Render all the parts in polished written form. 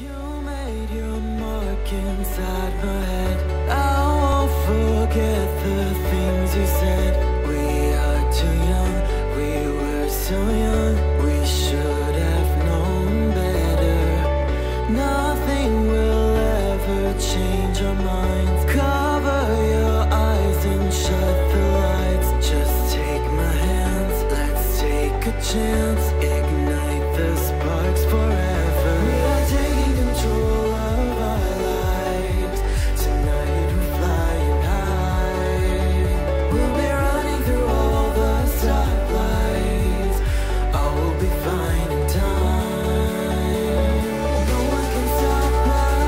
You made your mark inside my head. I won't forget the things you said. We are too young, we were so young. We should have known better. Nothing will ever change our minds. Cover your eyes and shut the lights. Just take my hands, let's take a chance. Ignite the sparks forever. We are taking control of our lives. Tonight we're flying high. We'll be running through all the stoplights. All will be fine in time. No one can stop us.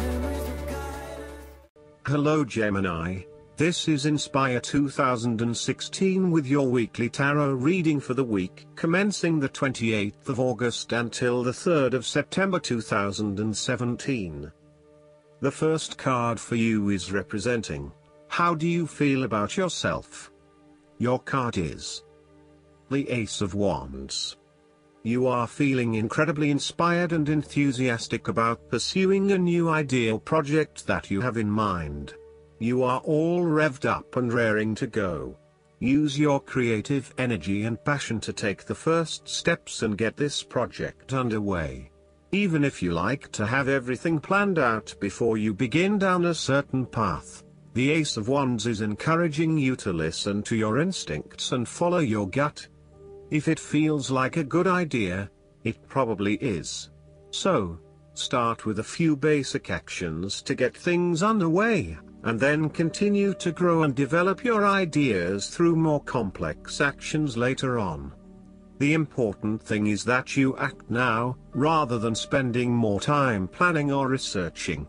Memories will guide us. Hello Gemini, this is Inspire 2016 with your weekly tarot reading for the week commencing the 28th of August until the 3rd of September 2017. The first card for you is representing, how do you feel about yourself? Your card is the Ace of Wands. You are feeling incredibly inspired and enthusiastic about pursuing a new idea or project that you have in mind. You are all revved up and raring to go. Use your creative energy and passion to take the first steps and get this project underway. Even if you like to have everything planned out before you begin down a certain path, the Ace of Wands is encouraging you to listen to your instincts and follow your gut. If it feels like a good idea, it probably is. So, start with a few basic actions to get things underway, and then continue to grow and develop your ideas through more complex actions later on. The important thing is that you act now, rather than spending more time planning or researching.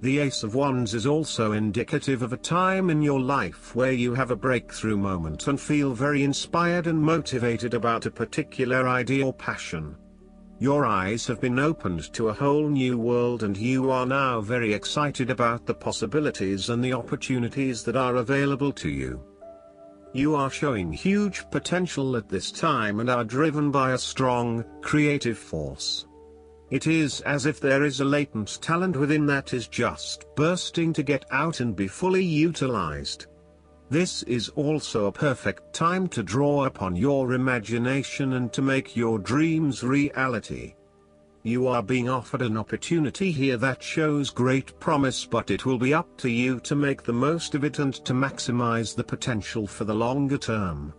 The Ace of Wands is also indicative of a time in your life where you have a breakthrough moment and feel very inspired and motivated about a particular idea or passion. Your eyes have been opened to a whole new world and you are now very excited about the possibilities and the opportunities that are available to you. You are showing huge potential at this time and are driven by a strong, creative force. It is as if there is a latent talent within that is just bursting to get out and be fully utilized. This is also a perfect time to draw upon your imagination and to make your dreams reality. You are being offered an opportunity here that shows great promise, but it will be up to you to make the most of it and to maximize the potential for the longer term.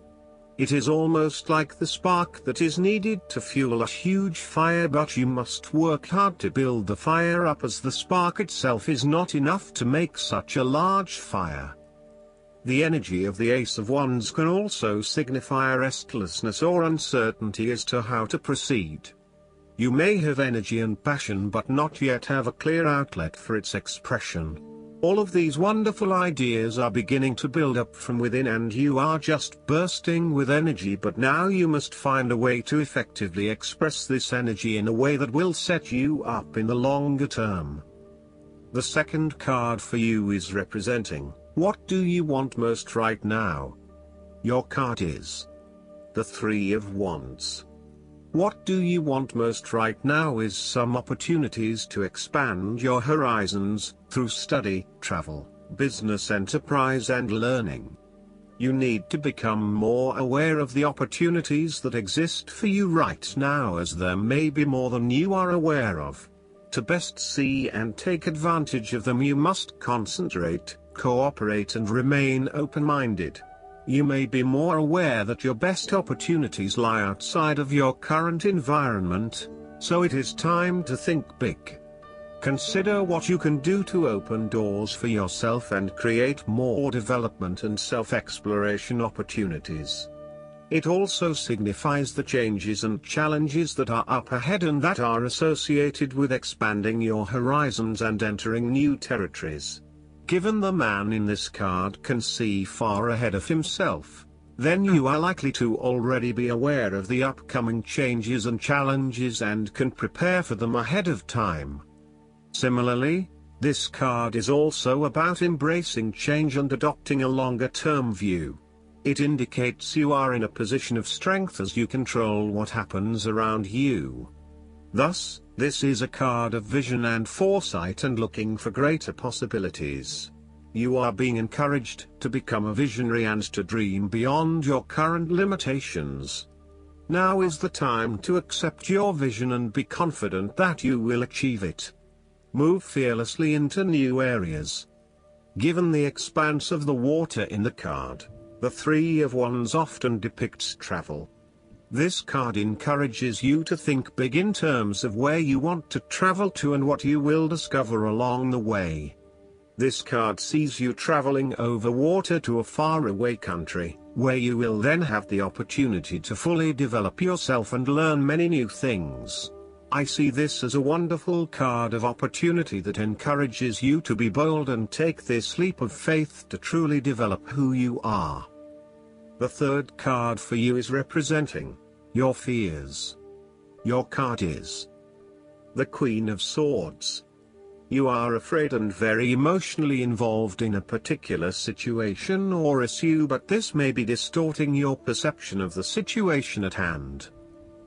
It is almost like the spark that is needed to fuel a huge fire, but you must work hard to build the fire up, as the spark itself is not enough to make such a large fire. The energy of the Ace of Wands can also signify restlessness or uncertainty as to how to proceed. You may have energy and passion but not yet have a clear outlet for its expression. All of these wonderful ideas are beginning to build up from within and you are just bursting with energy, but now you must find a way to effectively express this energy in a way that will set you up in the longer term. The second card for you is representing, what do you want most right now? Your card is the Three of Wands. What do you want most right now is some opportunities to expand your horizons, through study, travel, business enterprise and learning. You need to become more aware of the opportunities that exist for you right now, as there may be more than you are aware of. To best see and take advantage of them, you must concentrate, cooperate and remain open-minded. You may be more aware that your best opportunities lie outside of your current environment, so it is time to think big. Consider what you can do to open doors for yourself and create more development and self-exploration opportunities. It also signifies the changes and challenges that are up ahead and that are associated with expanding your horizons and entering new territories. Given the man in this card can see far ahead of himself, then you are likely to already be aware of the upcoming changes and challenges and can prepare for them ahead of time. Similarly, this card is also about embracing change and adopting a longer-term view. It indicates you are in a position of strength as you control what happens around you. Thus, this is a card of vision and foresight and looking for greater possibilities. You are being encouraged to become a visionary and to dream beyond your current limitations. Now is the time to accept your vision and be confident that you will achieve it. Move fearlessly into new areas. Given the expanse of the water in the card, the Three of Wands often depicts travel. This card encourages you to think big in terms of where you want to travel to and what you will discover along the way. This card sees you traveling over water to a faraway country, where you will then have the opportunity to fully develop yourself and learn many new things. I see this as a wonderful card of opportunity that encourages you to be bold and take this leap of faith to truly develop who you are. The third card for you is representing your fears. Your card is the Queen of Swords. You are afraid and very emotionally involved in a particular situation or issue, but this may be distorting your perception of the situation at hand.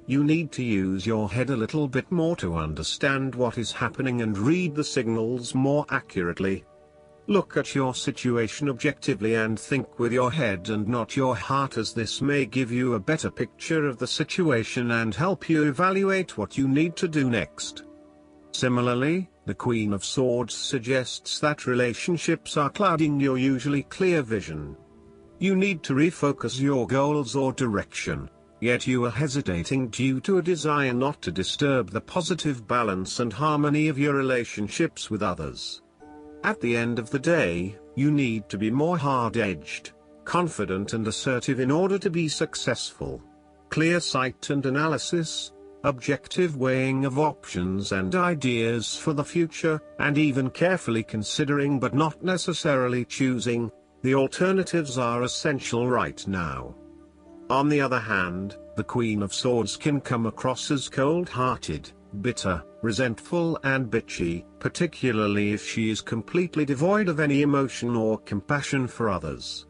You need to use your head a little bit more to understand what is happening and read the signals more accurately. Look at your situation objectively and think with your head and not your heart, as this may give you a better picture of the situation and help you evaluate what you need to do next. Similarly, the Queen of Swords suggests that relationships are clouding your usually clear vision. You need to refocus your goals or direction, yet you are hesitating due to a desire not to disturb the positive balance and harmony of your relationships with others. At the end of the day, you need to be more hard-edged, confident and assertive in order to be successful. Clear sight and analysis, objective weighing of options and ideas for the future, and even carefully considering but not necessarily choosing the alternatives are essential right now. On the other hand, the Queen of Swords can come across as cold-hearted, bitter, resentful and bitchy, particularly if she is completely devoid of any emotion or compassion for others.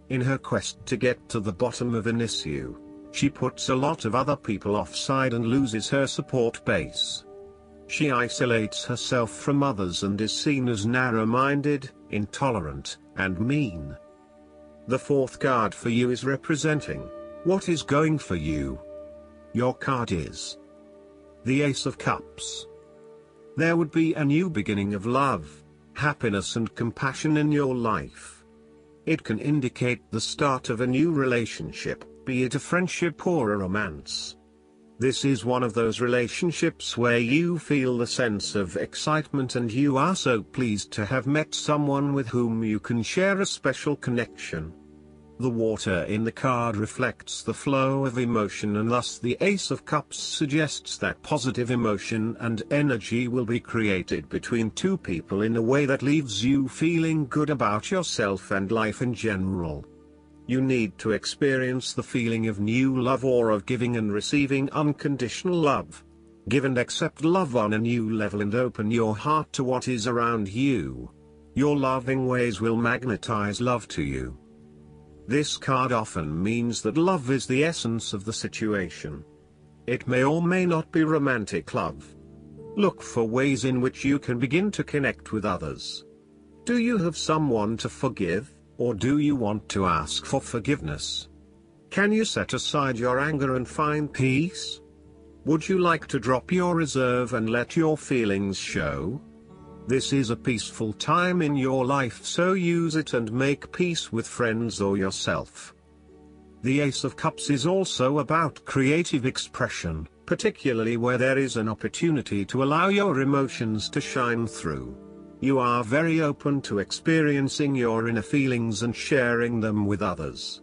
In her quest to get to the bottom of an issue, she puts a lot of other people offside and loses her support base. She isolates herself from others and is seen as narrow-minded, intolerant, and mean. The fourth card for you is representing what is going for you. Your card is the Ace of Cups. There would be a new beginning of love, happiness and compassion in your life. It can indicate the start of a new relationship, be it a friendship or a romance. This is one of those relationships where you feel the sense of excitement and you are so pleased to have met someone with whom you can share a special connection. The water in the card reflects the flow of emotion, and thus the Ace of Cups suggests that positive emotion and energy will be created between two people in a way that leaves you feeling good about yourself and life in general. You need to experience the feeling of new love or of giving and receiving unconditional love. Give and accept love on a new level and open your heart to what is around you. Your loving ways will magnetize love to you. This card often means that love is the essence of the situation. It may or may not be romantic love. Look for ways in which you can begin to connect with others. Do you have someone to forgive, or do you want to ask for forgiveness? Can you set aside your anger and find peace? Would you like to drop your reserve and let your feelings show? This is a peaceful time in your life, so use it and make peace with friends or yourself. The Ace of Cups is also about creative expression, particularly where there is an opportunity to allow your emotions to shine through. You are very open to experiencing your inner feelings and sharing them with others.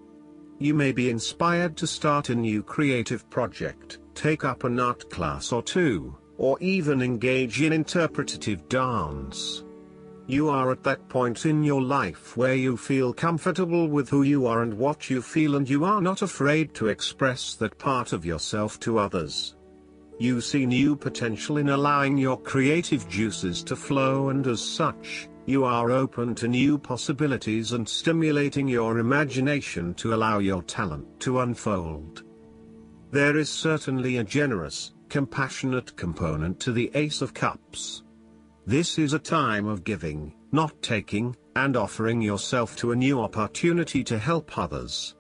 You may be inspired to start a new creative project, take up an art class or two, or even engage in interpretative dance. You are at that point in your life where you feel comfortable with who you are and what you feel, and you are not afraid to express that part of yourself to others. You see new potential in allowing your creative juices to flow, and as such, you are open to new possibilities and stimulating your imagination to allow your talent to unfold. There is certainly a generous, compassionate component to the Ace of Cups. This is a time of giving, not taking, and offering yourself to a new opportunity to help others.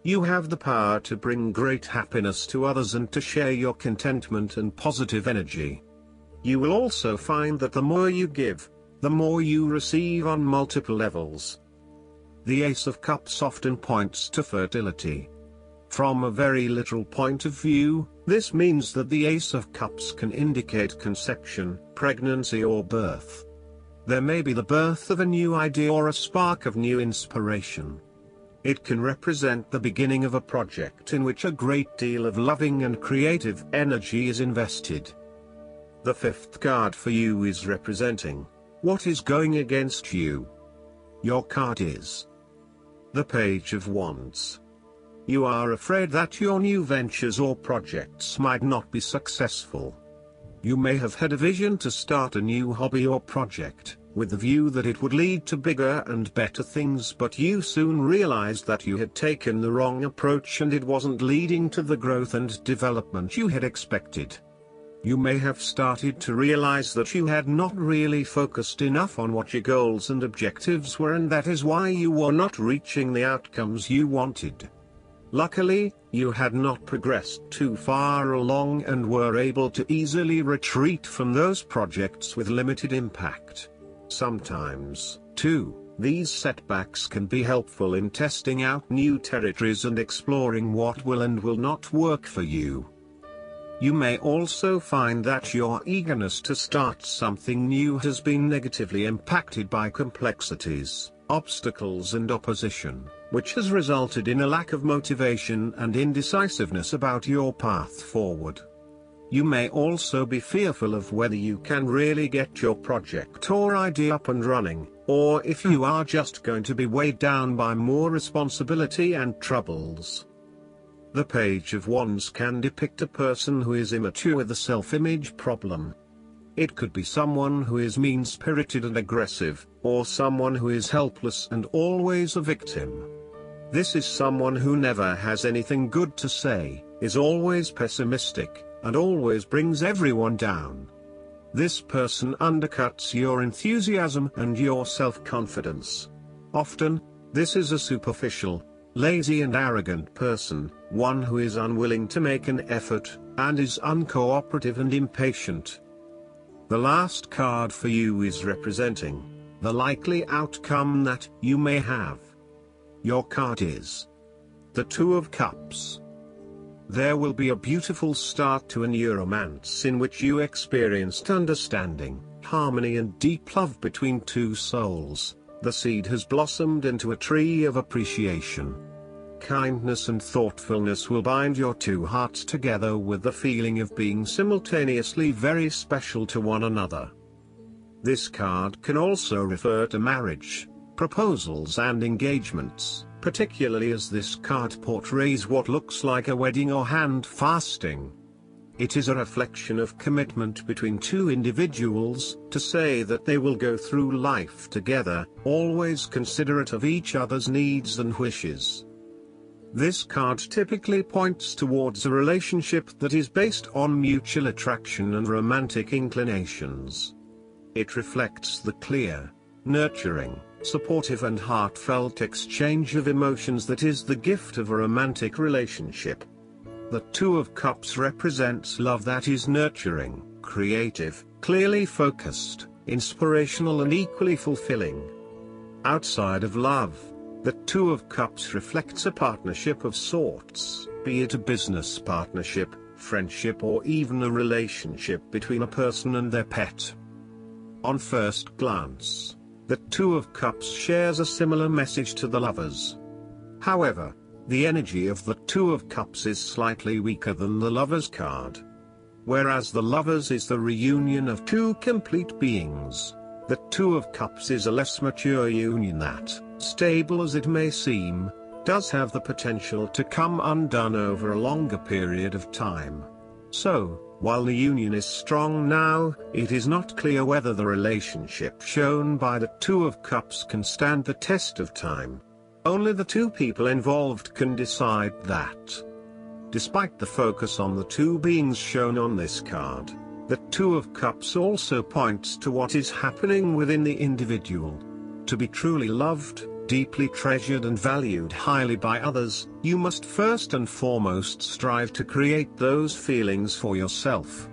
You have the power to bring great happiness to others and to share your contentment and positive energy. You will also find that the more you give, the more you receive on multiple levels. The Ace of Cups often points to fertility. From a very literal point of view, this means that the Ace of Cups can indicate conception, pregnancy or birth. There may be the birth of a new idea or a spark of new inspiration. It can represent the beginning of a project in which a great deal of loving and creative energy is invested. The fifth card for you is representing what is going against you. Your card is the Page of Wands. You are afraid that your new ventures or projects might not be successful. You may have had a vision to start a new hobby or project, with the view that it would lead to bigger and better things, but you soon realized that you had taken the wrong approach and it wasn't leading to the growth and development you had expected. You may have started to realize that you had not really focused enough on what your goals and objectives were, and that is why you were not reaching the outcomes you wanted. Luckily, you had not progressed too far along and were able to easily retreat from those projects with limited impact. Sometimes, too, these setbacks can be helpful in testing out new territories and exploring what will and will not work for you. You may also find that your eagerness to start something new has been negatively impacted by complexities, obstacles and opposition, which has resulted in a lack of motivation and indecisiveness about your path forward. You may also be fearful of whether you can really get your project or idea up and running, or if you are just going to be weighed down by more responsibility and troubles. The Page of Wands can depict a person who is immature with a self-image problem. It could be someone who is mean-spirited and aggressive, or someone who is helpless and always a victim. This is someone who never has anything good to say, is always pessimistic, and always brings everyone down. This person undercuts your enthusiasm and your self-confidence. Often, this is a superficial, lazy and arrogant person, one who is unwilling to make an effort, and is uncooperative and impatient. The last card for you is representing the likely outcome that you may have. Your card is the Two of Cups. There will be a beautiful start to a new romance in which you experienced understanding, harmony and deep love between two souls. The seed has blossomed into a tree of appreciation. Kindness and thoughtfulness will bind your two hearts together with the feeling of being simultaneously very special to one another. This card can also refer to marriage, proposals and engagements, particularly as this card portrays what looks like a wedding or hand fasting. It is a reflection of commitment between two individuals, to say that they will go through life together, always considerate of each other's needs and wishes. This card typically points towards a relationship that is based on mutual attraction and romantic inclinations. It reflects the clear, nurturing, supportive and heartfelt exchange of emotions that is the gift of a romantic relationship. The Two of Cups represents love that is nurturing, creative, clearly focused, inspirational and equally fulfilling. Outside of love, the Two of Cups reflects a partnership of sorts, be it a business partnership, friendship or even a relationship between a person and their pet. On first glance, the Two of Cups shares a similar message to the Lovers. However, the energy of the Two of Cups is slightly weaker than the Lovers card. Whereas the Lovers is the reunion of two complete beings, the Two of Cups is a less mature union that, stable as it may seem, does have the potential to come undone over a longer period of time. So, while the union is strong now, it is not clear whether the relationship shown by the Two of Cups can stand the test of time. Only the two people involved can decide that. Despite the focus on the two beings shown on this card, the Two of Cups also points to what is happening within the individual. To be truly loved, deeply treasured and valued highly by others, you must first and foremost strive to create those feelings for yourself.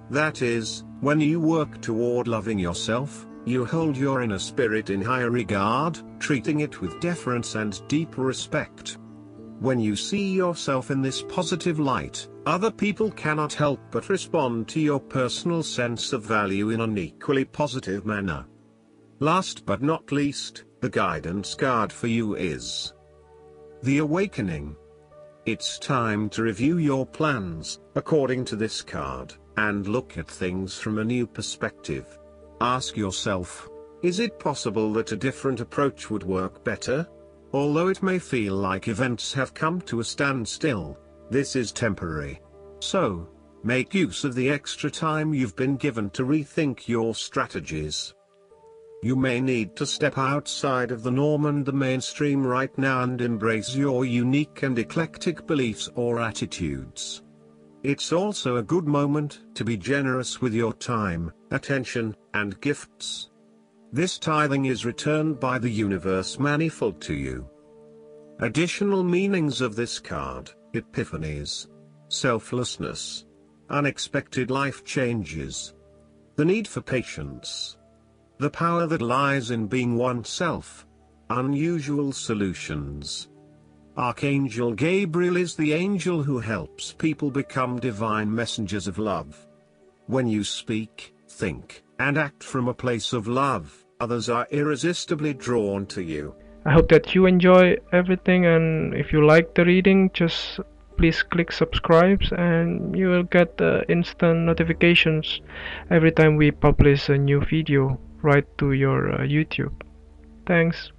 That is, when you work toward loving yourself, you hold your inner spirit in high regard, treating it with deference and deep respect. When you see yourself in this positive light, other people cannot help but respond to your personal sense of value in an equally positive manner. Last but not least, the guidance card for you is the Awakening. It's time to review your plans, according to this card, and look at things from a new perspective. Ask yourself, is it possible that a different approach would work better? Although it may feel like events have come to a standstill, this is temporary. So, make use of the extra time you've been given to rethink your strategies. You may need to step outside of the norm and the mainstream right now and embrace your unique and eclectic beliefs or attitudes. It's also a good moment to be generous with your time, attention, and gifts. This tithing is returned by the universe manifold to you. Additional meanings of this card: epiphanies, selflessness, unexpected life changes, the need for patience, the power that lies in being oneself, unusual solutions. Archangel Gabriel is the angel who helps people become divine messengers of love. When you speak, think, and act from a place of love, others are irresistibly drawn to you. I hope that you enjoy everything, and if you like the reading, just please click subscribe and you will get instant notifications every time we publish a new video right to your YouTube. Thanks.